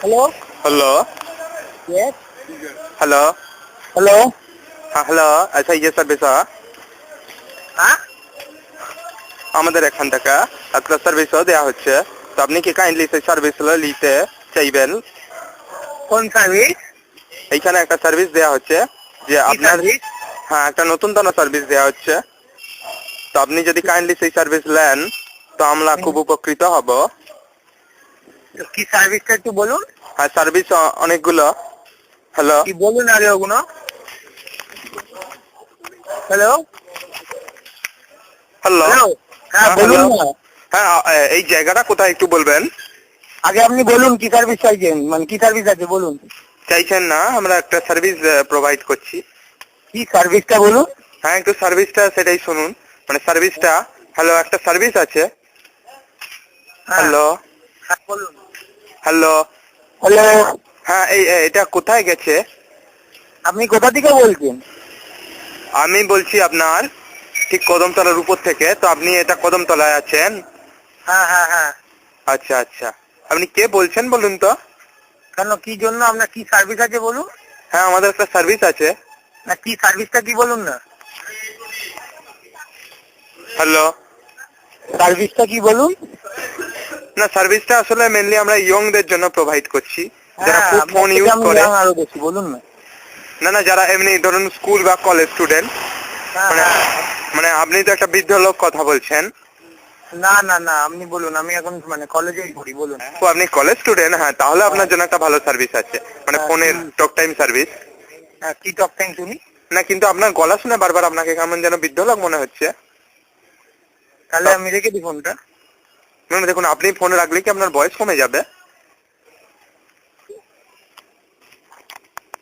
Hello hello. Yes hello. Hello हाँ hello, আচ্ছা ইয়ে সার্ভিস হ্যাঁ আমাদের এখান থেকে একটা সার্ভিসও দেওয়া হচ্ছে, তো আপনি কি কাইন্ডলি সেই সার্ভিসগুলো নিতে চাইবেন? কোন সার্ভিস এইখানে একটা সার্ভিস দেওয়া হচ্ছে যে কি আপনার, সার্ভিস হ্যাঁ একটা নতুন সার্ভিস দেওয়া হচ্ছে, তো আপনি যদি কাইন্ডলি সেই সার্ভিস নেন তো আমরা খুব উপকৃত হব। কি সার্ভিসটা একটু বলুন হ্যাঁ সার্ভিস অনেকগুলো। হ্যালো কি বলুন আগে ওগুলো হ্যালো হ্যালো। হ্যালো হ্যাঁ হ্যাঁ বলুন হ্যালো। না হ্যাঁ এই জায়গাটা কোথায় একটু বলবেন? আগে আপনি বলুন কি সার্ভিস চাইছেন মানে কি সার্ভিস আছে বলুন চাইছেন না, আমরা একটা সার্ভিস প্রোভাইড করছি। কি সার্ভিসটা বলুন হ্যাঁ একটু সার্ভিসটা সেটাই শুনুন, মানে সার্ভিসটা, হ্যালো একটা সার্ভিস আছে। হ্যাঁ হ্যালো হ্যাঁ বলুন হ্যালো। হ্যালো হ্যাঁ এটা কোথায় গেছে? আপনি কোথা থেকে বলছেন আমি বলছি আপনার ঠিক কদমতলার উপর থেকে, তো আপনি এটা কদমতলায় আছেন? হ্যাঁ হ্যাঁ হ্যাঁ আচ্ছা আচ্ছা, আপনি কে বলছেন বলুন তো? কেন কি জন্য আপনার কি সার্ভিস আছে বলুন হ্যাঁ আমাদের একটা সার্ভিস আছে। না কি সার্ভিসটা কি বলুন না হ্যালো। সার্ভিসটা কি বলুন না সার্ভিসটা আসলে মেনলি আমরা ইয়ংদের জন্য প্রোভাইড করছি, যারা হ্যাঁ খুব আপনার ফোন থেকে ইউজ আমি করে। আরো বেশি বলুন না না না, যারা এমনি ধরুন স্কুল বা কলেজ স্টুডেন্ট, হ্যাঁ মানে হ্যাঁ মানে আপনি তো একটা বৃদ্ধ লোক কথা বলছেন। না না না আপনি বলুন আমি এখন মানে কলেজেই পড়ি বলুন তো আপনি কলেজ স্টুডেন্ট, হ্যাঁ তাহলে আপনার জন্য একটা ভালো সার্ভিস আছে, মানে ফোনের টক টাইম সার্ভিস। হ্যাঁ কি টক টাইম শুনি না কিন্তু আপনার গলা শুনে বারবার আপনাকে কেমন যেন বৃদ্ধ লোক মনে হচ্ছে। তাহলে আমি রেখে দিই ফোনটা না দেখুন, আপনি ফোনে রাখলে কি আপনার বয়স কমে যাবে?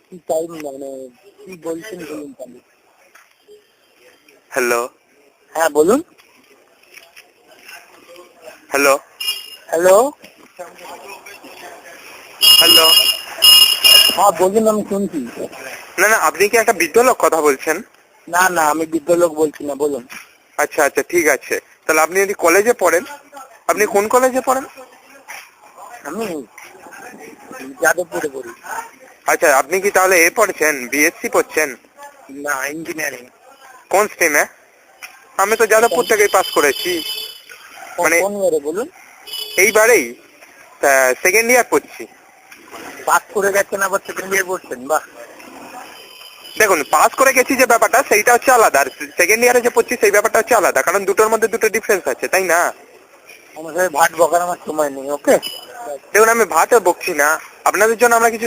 কি টাইম মানে কি বলছেন বলুন তাহলে হ্যালো হ্যাঁ বলুন হ্যালো হ্যালো হ্যালো। হ্যাঁ বলুন আমি শুনছি না না, আপনি কি একটা বৃদ্ধ লোক কথা বলছেন? না না আমি বৃদ্ধ লোক বলছি না বলুন আচ্ছা আচ্ছা ঠিক আছে, তাহলে আপনি যদি কলেজে পড়েন, আপনি কোন কলেজে পড়েন? আমি যাদবপুরে পড়ি আচ্ছা আপনি কি তাহলে পড়ছেন, বিএসসি পড়ছেন? না ইঞ্জিনিয়ারিং কোন স্ট্রিমে? আমি তো যাদবপুর থেকেই পাস করেছি, মানে কোন ইয়ারে বলুন এইবারেই সেকেন্ড ইয়ার পড়ছি। পাস করে গেছেন আবার সেকেন্ড ইয়ার পড়ছেন বাহ দেখুন পাস করে গেছি যে ব্যাপারটা সেইটা হচ্ছে আলাদা, আর সেকেন্ড ইয়ারে যে পড়ছি সেই ব্যাপারটা হচ্ছে আলাদা, কারণ দুটোর মধ্যে দুটো ডিফারেন্স আছে, তাই না? আমার সাথে ভাট বকার আমার সময় নেই ওকে দেখুন আমি ভাতও বকছি না, আপনাদের জন্য আমরা কিছু